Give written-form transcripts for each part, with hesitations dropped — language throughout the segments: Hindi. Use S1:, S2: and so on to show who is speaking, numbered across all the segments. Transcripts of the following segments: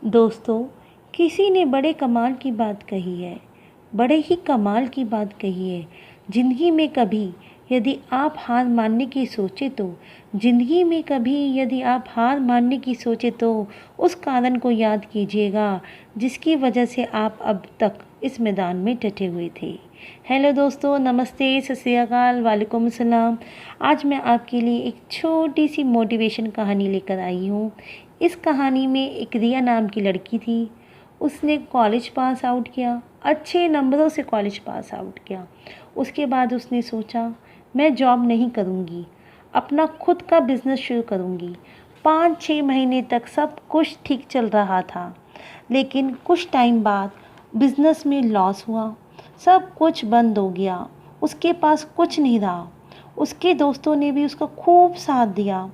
S1: दोस्तों, किसी ने बड़े कमाल की बात कही है, बड़े ही कमाल की बात कही है। ज़िंदगी में कभी यदि आप हार मानने की सोचे तो ज़िंदगी में कभी यदि आप हार मानने की सोचे तो उस कारण को याद कीजिएगा जिसकी वजह से आप अब तक इस मैदान में डटे हुए थे। हेलो दोस्तों, नमस्ते, सत श्री अकाल, वालेकुम अस्सलाम। आज मैं आपके लिए एक छोटी सी मोटिवेशन कहानी लेकर आई हूँ। इस कहानी में एक रिया नाम की लड़की थी। उसने कॉलेज पास आउट किया, अच्छे नंबरों से कॉलेज पास आउट किया। उसके बाद उसने सोचा मैं जॉब नहीं करूँगी, अपना खुद का बिज़नेस शुरू करूँगी। 5-6 महीने तक सब कुछ ठीक चल रहा था, लेकिन कुछ टाइम बाद बिज़नेस में लॉस हुआ, सब कुछ बंद हो गया, उसके पास कुछ नहीं रहा। उसके दोस्तों ने भी उसका खूब साथ दिया।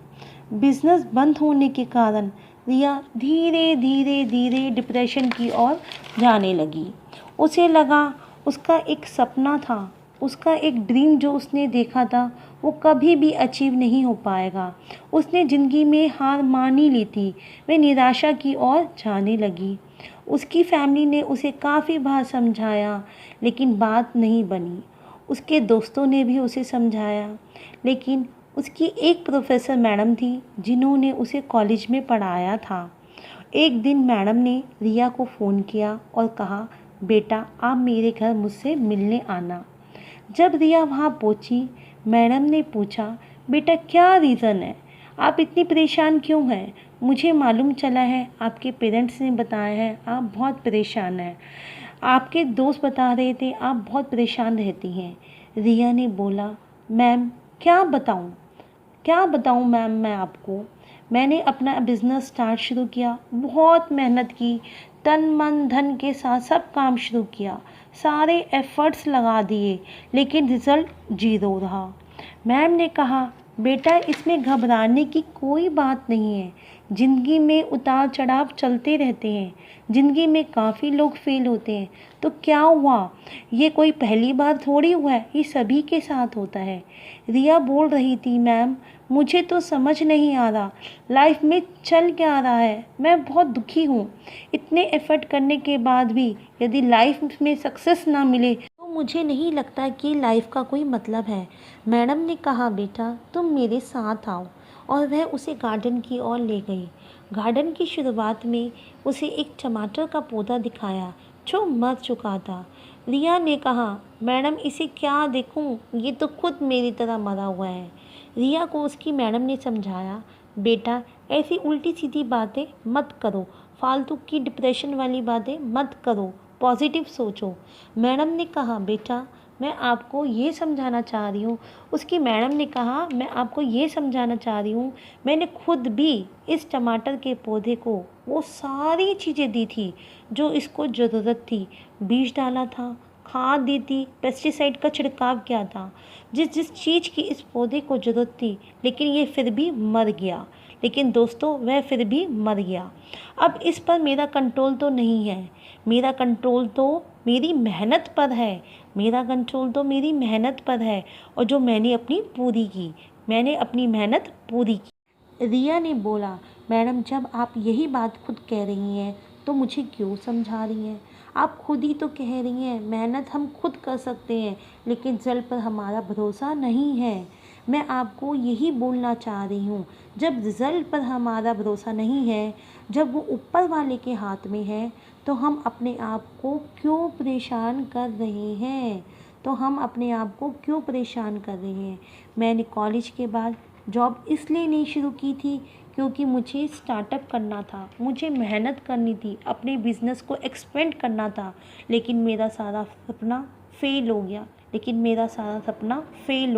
S1: बिजनेस बंद होने के कारण रिया धीरे धीरे धीरे डिप्रेशन की ओर जाने लगी। उसे लगा उसका एक सपना था, उसका एक ड्रीम जो उसने देखा था वो कभी भी अचीव नहीं हो पाएगा। उसने ज़िंदगी में हार मान ही ली थी। वह निराशा की ओर जाने लगी। उसकी फैमिली ने उसे काफ़ी बार समझाया, लेकिन बात नहीं बनी। उसके दोस्तों ने भी उसे समझाया, लेकिन उसकी एक प्रोफेसर मैडम थी जिन्होंने उसे कॉलेज में पढ़ाया था। एक दिन मैडम ने रिया को फ़ोन किया और कहा, बेटा आप मेरे घर मुझसे मिलने आना। जब रिया वहाँ पहुँची, मैडम ने पूछा, बेटा क्या रीज़न है, आप इतनी परेशान क्यों हैं? मुझे मालूम चला है, आपके पेरेंट्स ने बताया है आप बहुत परेशान हैं। आपके दोस्त बता रहे थे आप बहुत परेशान रहती हैं। रिया ने बोला, मैम क्या बताऊं मैम मैं आपको। मैंने अपना बिज़नेस स्टार्ट शुरू किया, बहुत मेहनत की, तन मन धन के साथ सब काम शुरू किया, सारे एफ़र्ट्स लगा दिए, लेकिन रिज़ल्ट ज़ीरो रहा। मैम ने कहा, बेटा इसमें घबराने की कोई बात नहीं है। ज़िंदगी में उतार चढ़ाव चलते रहते हैं। ज़िंदगी में काफ़ी लोग फेल होते हैं, तो क्या हुआ? ये कोई पहली बार थोड़ी हुआ है, ये सभी के साथ होता है। रिया बोल रही थी, मैम मुझे तो समझ नहीं आ रहा लाइफ में चल क्या रहा है। मैं बहुत दुखी हूँ। इतने एफ़र्ट करने के बाद भी यदि लाइफ में सक्सेस ना मिले तो मुझे नहीं लगता कि लाइफ का कोई मतलब है। मैडम ने कहा, बेटा तुम मेरे साथ आओ, और वह उसे गार्डन की ओर ले गई। गार्डन की शुरुआत में उसे एक टमाटर का पौधा दिखाया जो मर चुका था। रिया ने कहा, मैडम इसे क्या देखूं, ये तो खुद मेरी तरह मरा हुआ है। रिया को उसकी मैडम ने समझाया, बेटा ऐसी उल्टी सीधी बातें मत करो, फालतू की डिप्रेशन वाली बातें मत करो, पॉजिटिव सोचो। मैडम ने कहा, बेटा मैं आपको ये समझाना चाह रही हूँ। उसकी मैडम ने कहा, मैं आपको ये समझाना चाह रही हूँ, मैंने खुद भी इस टमाटर के पौधे को वो सारी चीज़ें दी थी जो इसको ज़रूरत थी। बीज डाला था, खाद दी थी, पेस्टिसाइड का छिड़काव किया था, जिस जिस चीज़ की इस पौधे को ज़रूरत थी, लेकिन ये फिर भी मर गया। लेकिन दोस्तों वह फिर भी मर गया। अब इस पर मेरा कंट्रोल तो नहीं है, मेरा कंट्रोल तो मेरी मेहनत पर है, मेरा कंट्रोल तो मेरी मेहनत पर है, और जो मैंने अपनी पूरी की, मैंने अपनी मेहनत पूरी की। रिया ने बोला, मैडम जब आप यही बात खुद कह रही हैं तो मुझे क्यों समझा रही हैं? आप खुद ही तो कह रही हैं मेहनत हम खुद कर सकते हैं, लेकिन जल पर हमारा भरोसा नहीं है। मैं आपको यही बोलना चाह रही हूँ, जब रिज़ल्ट पर हमारा भरोसा नहीं है, जब वो ऊपर वाले के हाथ में है, तो हम अपने आप को क्यों परेशान कर रहे हैं? तो हम अपने आप को क्यों परेशान कर रहे हैं? मैंने कॉलेज के बाद जॉब इसलिए नहीं शुरू की थी क्योंकि मुझे स्टार्टअप करना था, मुझे मेहनत करनी थी, अपने बिज़नेस को एक्सपेंड करना था, लेकिन मेरा सारा सपना फेल हो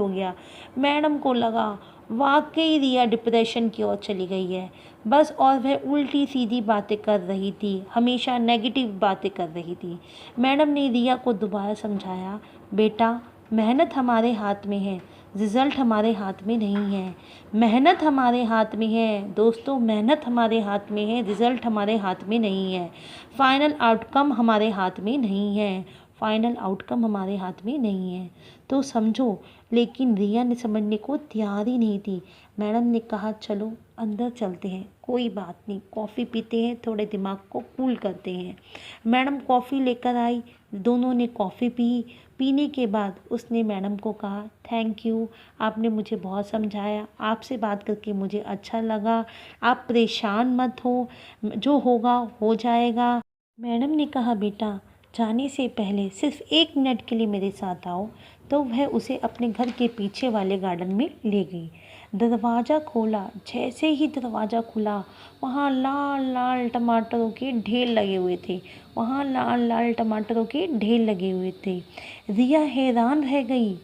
S1: गया, मैडम को लगा वाकई रिया डिप्रेशन की ओर चली गई है बस, और वह उल्टी सीधी बातें कर रही थी, हमेशा नेगेटिव बातें कर रही थी। मैडम ने रिया को दोबारा समझाया, बेटा मेहनत हमारे हाथ में है, रिज़ल्ट हमारे हाथ में नहीं है। मेहनत हमारे हाथ में है दोस्तों, मेहनत हमारे हाथ में है, रिज़ल्ट हमारे हाथ में नहीं है। फाइनल आउटकम हमारे हाथ में नहीं है, तो समझो। लेकिन रिया ने समझने को तैयार ही नहीं थी। मैडम ने कहा चलो अंदर चलते हैं, कोई बात नहीं, कॉफ़ी पीते हैं, थोड़े दिमाग को कूल करते हैं। मैडम कॉफ़ी लेकर आई, दोनों ने कॉफ़ी पी। पीने के बाद उसने मैडम को कहा थैंक यू, आपने मुझे बहुत समझाया, आपसे बात करके मुझे अच्छा लगा, आप परेशान मत हो, जो होगा हो जाएगा। मैडम ने कहा बेटा जाने से पहले सिर्फ 1 मिनट के लिए मेरे साथ आओ। तो वह उसे अपने घर के पीछे वाले गार्डन में ले गई। दरवाज़ा खोला, जैसे ही दरवाज़ा खुला वहाँ लाल लाल टमाटरों के ढेर लगे हुए थे, वहाँ लाल लाल टमाटरों के ढेर लगे हुए थे। रिया हैरान रह गई।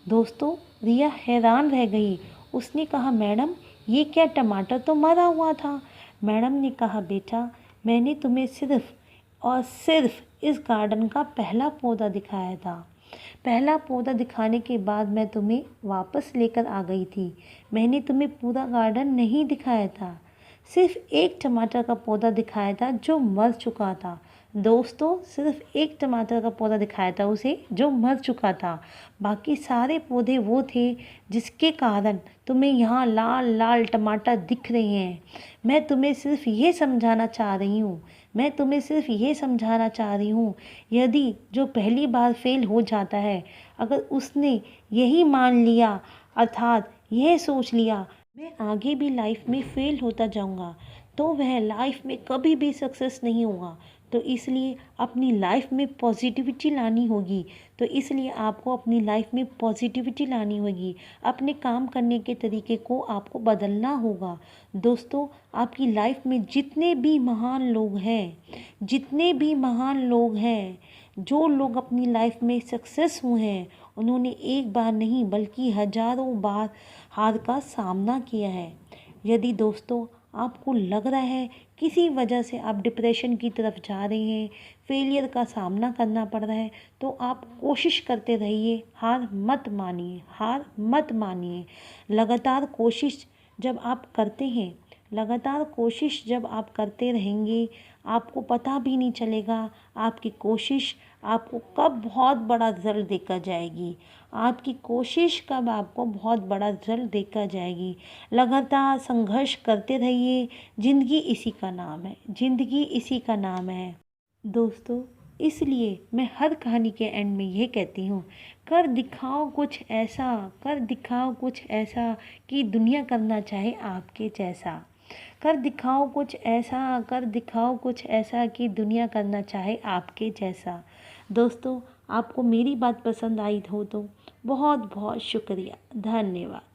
S1: दोस्तों, रिया हैरान रह गई। उसने कहा मैडम ये क्या, टमाटर तो मरा हुआ था। मैडम ने कहा बेटा मैंने तुम्हें सिर्फ और सिर्फ इस गार्डन का पहला पौधा दिखाया था। पहला पौधा दिखाने के बाद मैं तुम्हें वापस लेकर आ गई थी। मैंने तुम्हें पूरा गार्डन नहीं दिखाया था, सिर्फ एक टमाटर का पौधा दिखाया था जो मर चुका था। दोस्तों, सिर्फ एक टमाटर का पौधा दिखाया था उसे जो मर चुका था। बाकी सारे पौधे वो थे जिसके कारण तुम्हें यहाँ लाल लाल टमाटर दिख रहे हैं। मैं तुम्हें सिर्फ ये समझाना चाह रही हूँ, मैं तुम्हें सिर्फ ये समझाना चाह रही हूँ, यदि जो पहली बार फेल हो जाता है, अगर उसने यही मान लिया, अर्थात यह सोच लिया मैं आगे भी लाइफ में फेल होता जाऊंगा, तो वह लाइफ में कभी भी सक्सेस नहीं होगा। तो इसलिए अपनी लाइफ में पॉजिटिविटी लानी होगी। तो इसलिए आपको अपनी लाइफ में पॉजिटिविटी लानी होगी। अपने काम करने के तरीके को आपको बदलना होगा। दोस्तों, आपकी लाइफ में जितने भी महान लोग हैं, जितने भी महान लोग हैं, जो लोग अपनी लाइफ में सक्सेस हुए हैं, उन्होंने एक बार नहीं बल्कि हजारों बार हार का सामना किया है। यदि दोस्तों आपको लग रहा है किसी वजह से आप डिप्रेशन की तरफ जा रहे हैं, फेलियर का सामना करना पड़ रहा है, तो आप कोशिश करते रहिए, हार मत मानिए, हार मत मानिए। लगातार कोशिश जब आप करते हैं, लगातार कोशिश जब आप करते रहेंगे, आपको पता भी नहीं चलेगा आपकी कोशिश आपको कब बहुत बड़ा रिजल्ट देकर जाएगी। आपकी कोशिश कब आपको बहुत बड़ा रिजल्ट देकर जाएगी। लगातार संघर्ष करते रहिए। ज़िंदगी इसी का नाम है, ज़िंदगी इसी का नाम है। दोस्तों, इसलिए मैं हर कहानी के एंड में ये कहती हूँ, कर दिखाओ कुछ ऐसा, कर दिखाओ कुछ ऐसा कि दुनिया करना चाहे आपके जैसा। कर दिखाओ कुछ ऐसा, कर दिखाओ कुछ ऐसा कि दुनिया करना चाहे आपके जैसा। दोस्तों, आपको मेरी बात पसंद आई हो तो बहुत बहुत शुक्रिया, धन्यवाद।